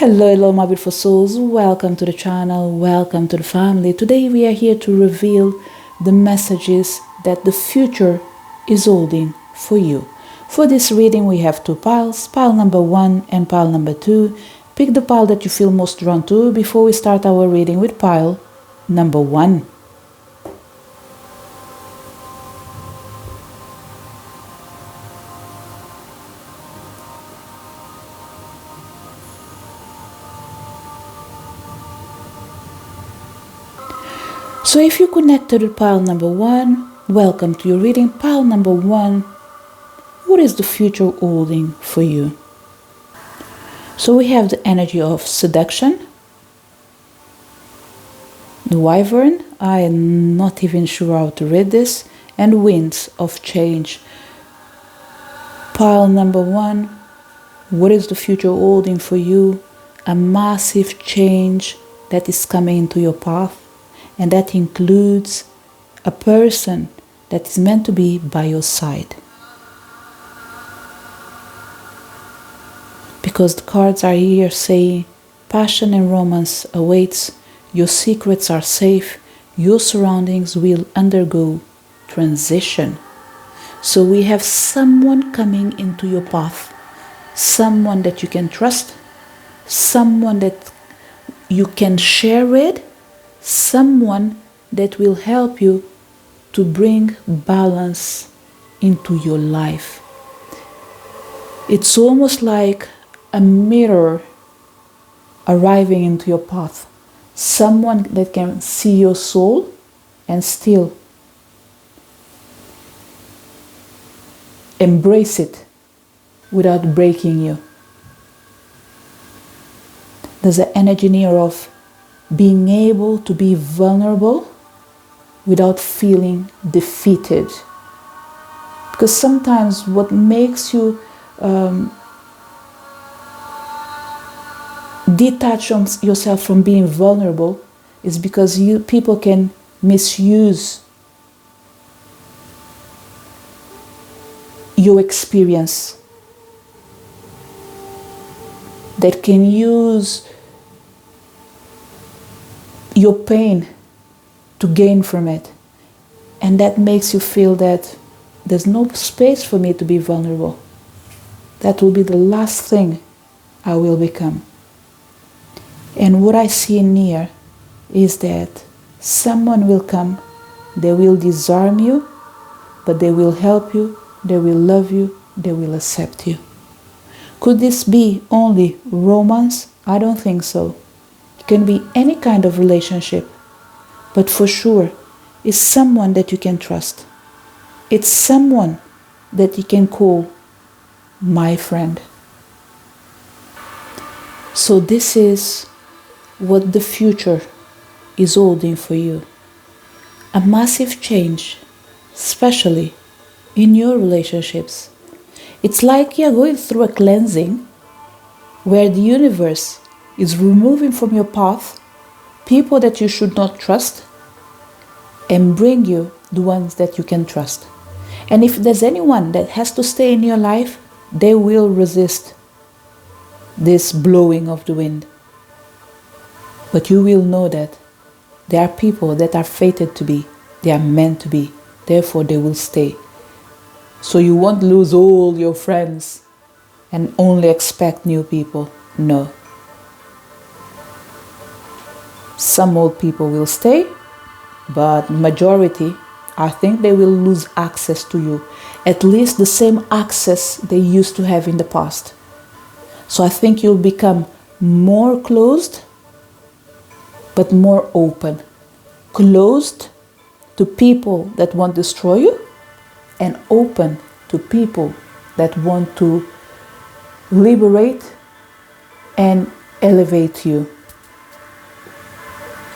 Hello, my beautiful souls. Welcome to the channel. Welcome to the family. Today we are here to reveal the messages that the future is holding for you. For this reading, we have two piles, pile number 1 and pile number 2. Pick the pile that you feel most drawn to before we start our reading with pile number 1. So if you connected with pile number 1, welcome to your reading. Pile number 1, what is the future holding for you? So we have the energy of seduction, the wyvern, I am not even sure how to read this, and winds of change. Pile number 1, what is the future holding for you? A massive change that is coming into your path. And that includes a person that is meant to be by your side. Because the cards are here saying passion and romance awaits, your secrets are safe, your surroundings will undergo transition. So we have someone coming into your path, someone that you can trust, someone that you can share with, someone that will help you to bring balance into your life. It's almost like a mirror arriving into your path. Someone that can see your soul and still embrace it without breaking you. There's an energy here of being able to be vulnerable without feeling defeated. Because sometimes what makes you detach yourself from being vulnerable is because people can misuse your experience. That can use your pain to gain from it, and that makes you feel that there's no space for me to be vulnerable. That will be the last thing I will become. And what I see in here is that someone will come, they will disarm you, but they will help you, they will love you, they will accept you. Could this be only romance? I don't think so. It can be any kind of relationship, but for sure, it's someone that you can trust. It's someone that you can call my friend. So this is what the future is holding for you. A massive change, especially in your relationships. It's like you're going through a cleansing where the universe is removing from your path people that you should not trust and bring you the ones that you can trust. And if there's anyone that has to stay in your life, they will resist this blowing of the wind. But you will know that there are people that are fated to be, they are meant to be, therefore they will stay. So you won't lose all your friends and only expect new people. No. Some old people will stay, but majority, I think they will lose access to you. At least the same access they used to have in the past. So I think you'll become more closed, but more open. Closed to people that want to destroy you, and open to people that want to liberate and elevate you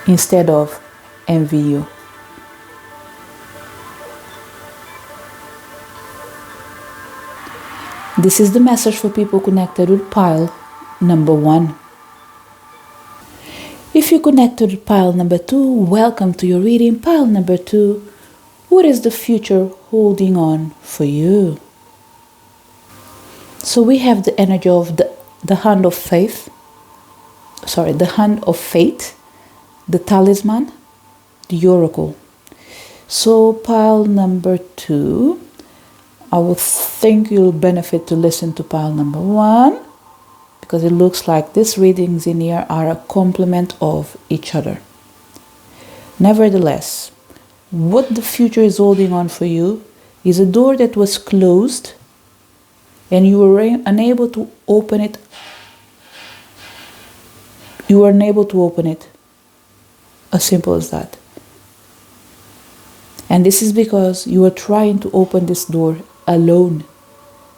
instead of envy you. This is the message for people connected with pile number 1. If you connected with pile number 2, welcome to your reading. Pile number 2, what is the future holding on for you? So we have the energy of the hand of faith, the hand of fate, the talisman, the oracle. So pile number 2, I would think you'll benefit to listen to pile number 1, because it looks like these readings in here are a complement of each other. Nevertheless, what the future is holding on for you is a door that was closed and you were unable to open it. You were unable to open it. As simple as that. And this is because you were trying to open this door alone.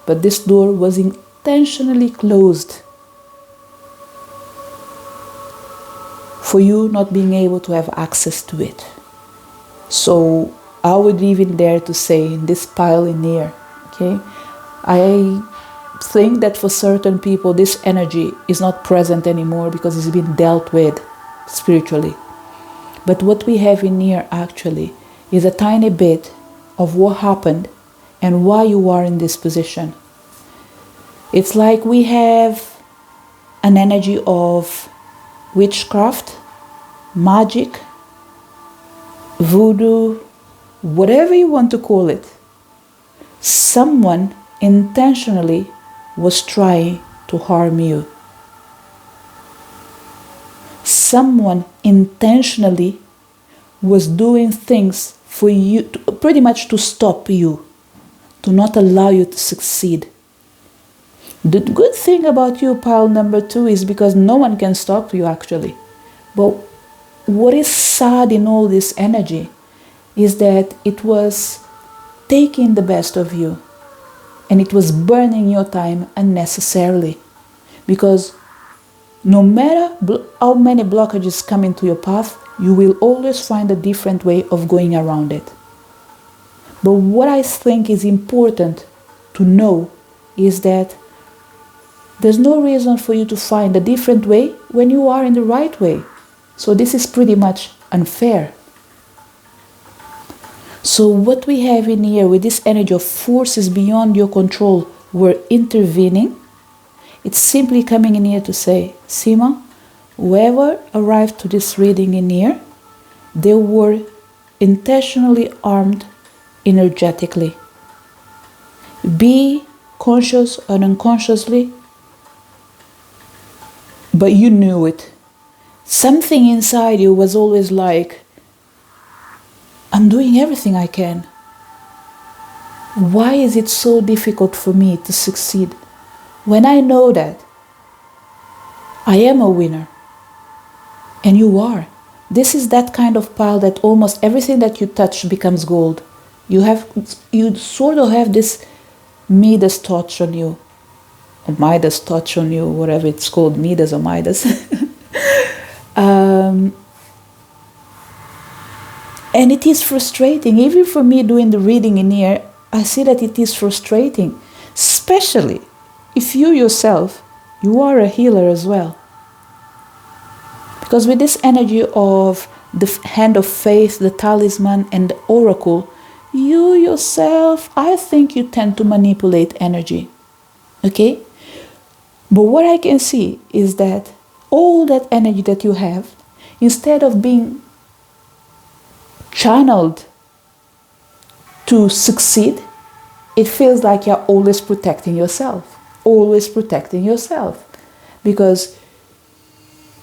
But this door was intentionally closed for you not being able to have access to it. So I would even dare to say in this pile in here, okay, I think that for certain people this energy is not present anymore because it's been dealt with spiritually. But what we have in here actually is a tiny bit of what happened and why you are in this position. It's like we have an energy of witchcraft, magic, voodoo, whatever you want to call it. Someone intentionally was trying to harm you. Someone intentionally was doing things for you, pretty much to stop you, to not allow you to succeed. The good thing about you, pile number 2, is because no one can stop you actually. But what is sad in all this energy is that it was taking the best of you and it was burning your time unnecessarily, because no matter how many blockages come into your path, you will always find a different way of going around it. But what I think is important to know is that there's no reason for you to find a different way when you are in the right way. So this is pretty much unfair. So what we have in here with this energy of forces beyond your control were intervening. It's simply coming in here to say, Seema, whoever arrived to this reading in here, they were intentionally armed energetically. Be conscious or unconsciously, but you knew it. Something inside you was always like, I'm doing everything I can. Why is it so difficult for me to succeed when I know that I am a winner? And you are. This is that kind of pile that almost everything that you touch becomes gold. You sort of have this Midas touch on you, or Midas touch on you, whatever it's called, Midas or Midas. And it is frustrating. Even for me doing the reading in here, I see that it is frustrating, especially if you yourself, you are a healer as well. Because with this energy of the hand of faith, the talisman, and the oracle, you yourself, I think you tend to manipulate energy. Okay? But what I can see is that all that energy that you have, instead of being channeled to succeed, it feels like you're always protecting yourself. Always protecting yourself. Because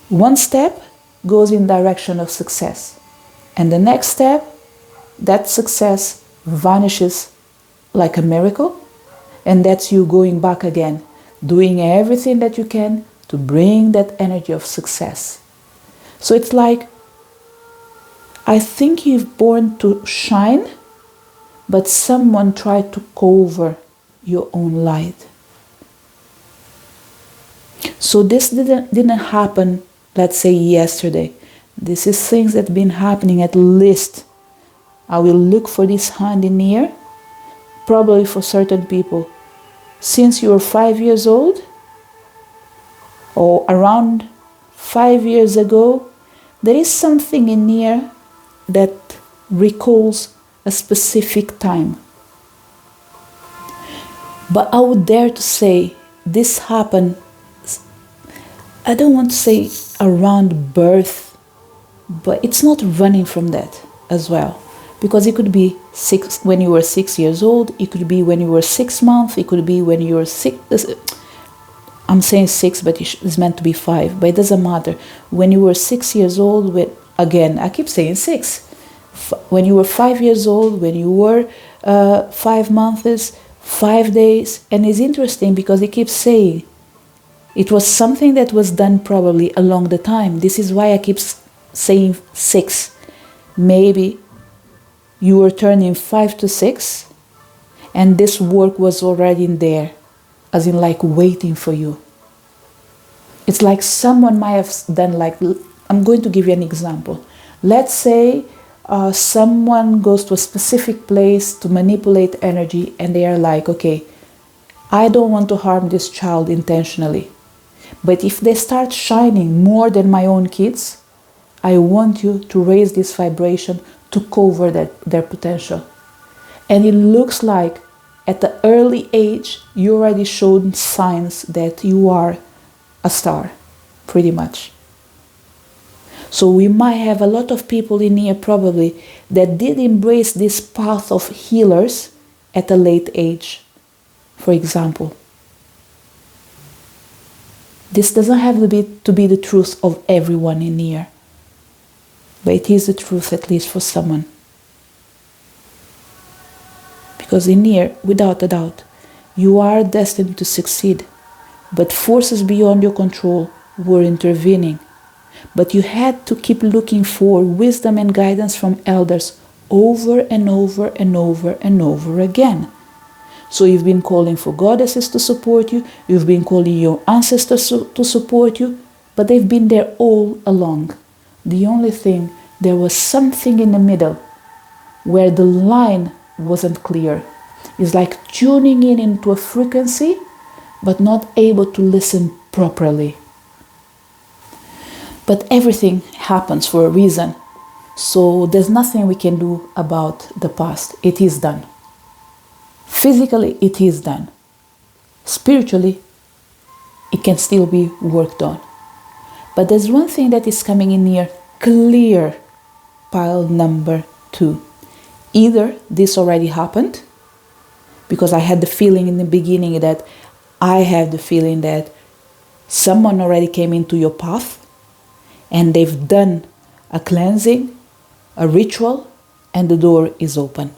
one step goes in direction of success. And the next step, that success vanishes like a miracle. And that's you going back again, doing everything that you can to bring that energy of success. So it's like, I think you're born to shine, but someone tried to cover your own light. So this didn't happen, let's say, yesterday. This is things that have been happening at least. I will look for this hand in here, probably for certain people. Since you were 5 years old, or around 5 years ago, there is something in here that recalls a specific time. But I would dare to say this happened, I don't want to say around birth, but it's not running from that as well. Because it could be when you were 6 years old, it could be when you were 6 months, it could be when you were I'm saying 6, but it's meant to be 5, but it doesn't matter. When you were 6 years old, again, I keep saying 6. When you were 5 years old, when you were 5 months, 5 days, and it's interesting because it keeps saying it was something that was done probably along the time. This is why I keep saying 6. Maybe you were turning 5 to 6, and this work was already in there, as in like waiting for you. It's like someone might have done, like, I'm going to give you an example. Let's say someone goes to a specific place to manipulate energy, and they are like, okay, I don't want to harm this child intentionally, but if they start shining more than my own kids, I want you to raise this vibration to cover their potential. And it looks like at the early age, you already showed signs that you are a star, pretty much. So we might have a lot of people in here probably that did embrace this path of healers at a late age, for example. This doesn't have to be the truth of everyone in here, but it is the truth, at least for someone. Because in here, without a doubt, you are destined to succeed, but forces beyond your control were intervening. But you had to keep looking for wisdom and guidance from elders over and over and over and over again. So you've been calling for goddesses to support you, you've been calling your ancestors to support you, but they've been there all along. The only thing, there was something in the middle where the line wasn't clear. It's like tuning in into a frequency, but not able to listen properly. But everything happens for a reason. So there's nothing we can do about the past. It is done. Physically, it is done. Spiritually, it can still be worked on. But there's one thing that is coming in here clear, pile number 2. Either this already happened, because I had the feeling in the beginning that someone already came into your path and they've done a cleansing, a ritual, and the door is open.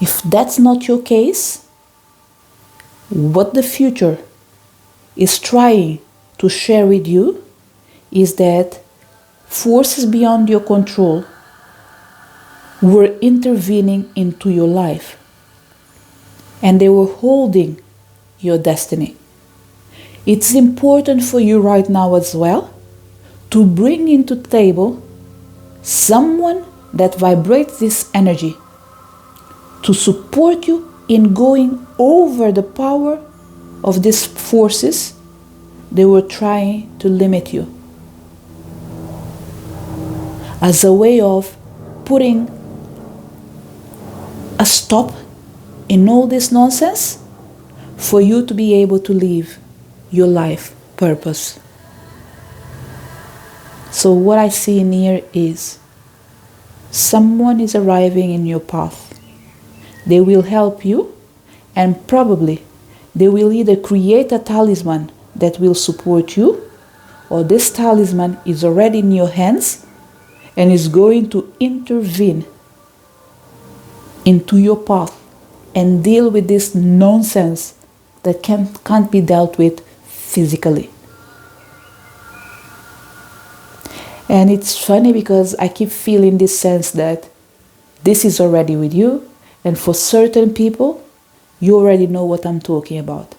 If that's not your case, what the future is trying to share with you is that forces beyond your control were intervening into your life, and they were holding your destiny. It's important for you right now as well to bring into the table someone that vibrates this energy to support you in going over the power of these forces. They were trying to limit you as a way of putting a stop in all this nonsense for you to be able to live your life purpose. So what I see in here is someone is arriving in your path. They will help you, and probably they will either create a talisman that will support you, or this talisman is already in your hands and is going to intervene into your path and deal with this nonsense that can't be dealt with physically. And it's funny because I keep feeling this sense that this is already with you, and for certain people, you already know what I'm talking about.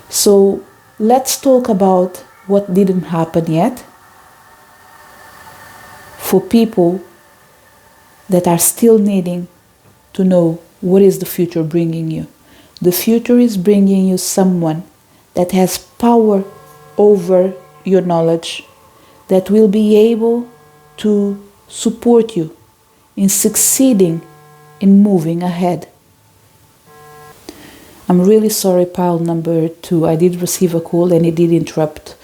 So let's talk about what didn't happen yet for people that are still needing to know what is the future bringing you. The future is bringing you someone that has power over your knowledge, that will be able to support you in succeeding in moving ahead. I'm really sorry, pile number 2. I did receive a call and it did interrupt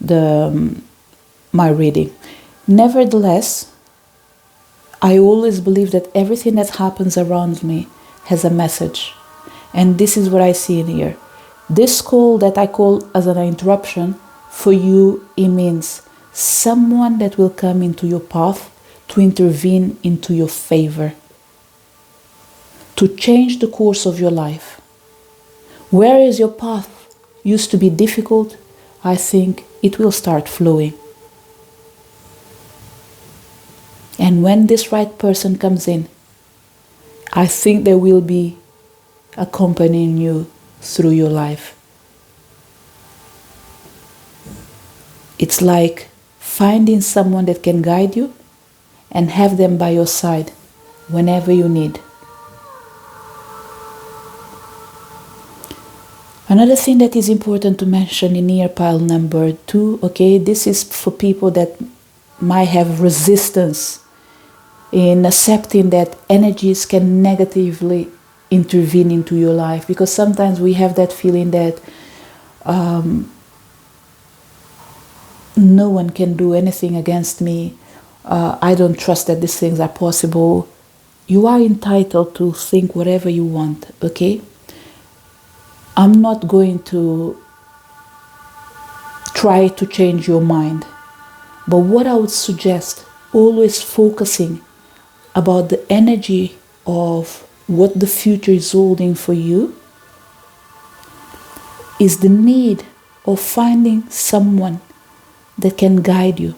my reading. Nevertheless, I always believe that everything that happens around me has a message. And this is what I see in here. This call that I call as an interruption, for you, it means someone that will come into your path to intervene into your favor, to change the course of your life. Whereas your path used to be difficult, I think it will start flowing. And when this right person comes in, I think they will be accompanying you through your life. It's like finding someone that can guide you and have them by your side whenever you need. Another thing that is important to mention in year pile number 2, okay, this is for people that might have resistance in accepting that energies can negatively intervene into your life, because sometimes we have that feeling that no one can do anything against me. I don't trust that these things are possible. You are entitled to think whatever you want, okay? I'm not going to try to change your mind. But what I would suggest, always focusing about the energy of what the future is holding for you, is the need of finding someone that can guide you,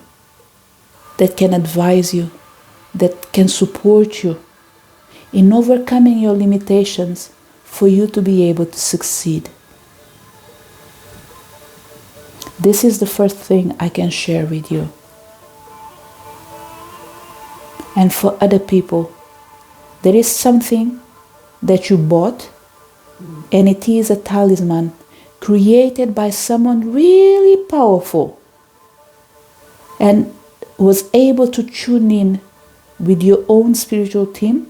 that can advise you, that can support you in overcoming your limitations for you to be able to succeed. This is the first thing I can share with you. And for other people, there is something that you bought, and it is a talisman created by someone really powerful and was able to tune in with your own spiritual team.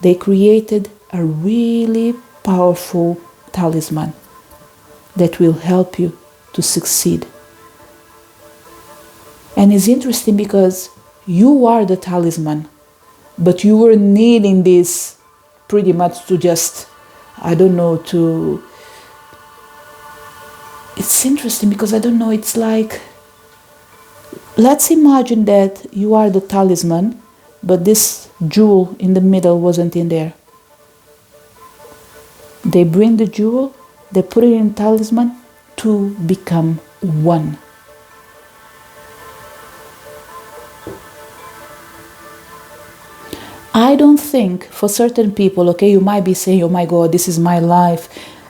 They created a really powerful talisman that will help you to succeed. And it's interesting because you are the talisman, but you were needing this pretty much to just, I don't know, to... It's interesting because I don't know, it's like, let's imagine that you are the talisman, but this jewel in the middle wasn't in there. They bring the jewel, they put it in talisman to become one. I don't think for certain people, okay, you might be saying, oh my God, this is my life.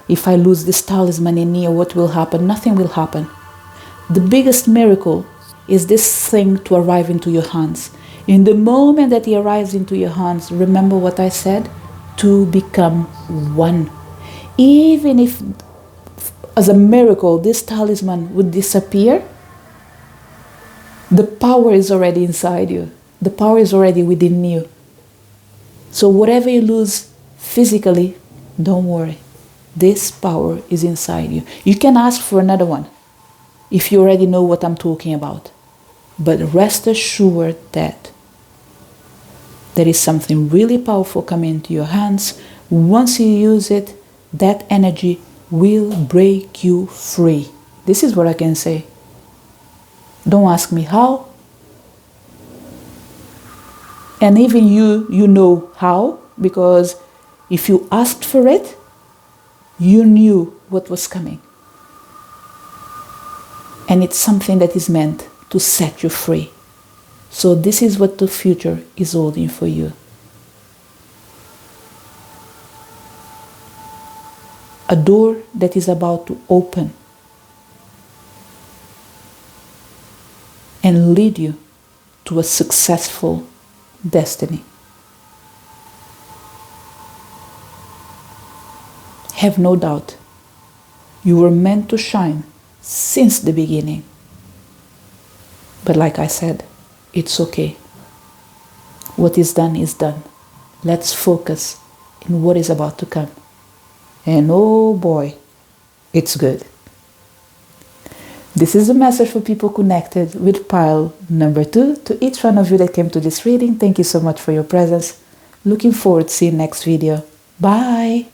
If I lose this talisman in here, what will happen? Nothing will happen. The biggest miracle is this thing to arrive into your hands. In the moment that it arrives into your hands, remember what I said? To become one. Even if, as a miracle, this talisman would disappear, the power is already inside you. The power is already within you. So whatever you lose physically, don't worry. This power is inside you. You can ask for another one if you already know what I'm talking about. But rest assured that there is something really powerful coming into your hands. Once you use it, that energy will break you free. This is what I can say. Don't ask me how. And even you know how, because if you asked for it, you knew what was coming. And it's something that is meant to set you free. So this is what the future is holding for you. A door that is about to open and lead you to a successful destiny. Have no doubt, you were meant to shine since the beginning. But like I said, it's okay. What is done is done. Let's focus in what is about to come. And oh boy, it's good. This is a message for people connected with pile number 2. To each one of you that came to this reading, thank you so much for your presence. Looking forward to seeing you next video. Bye!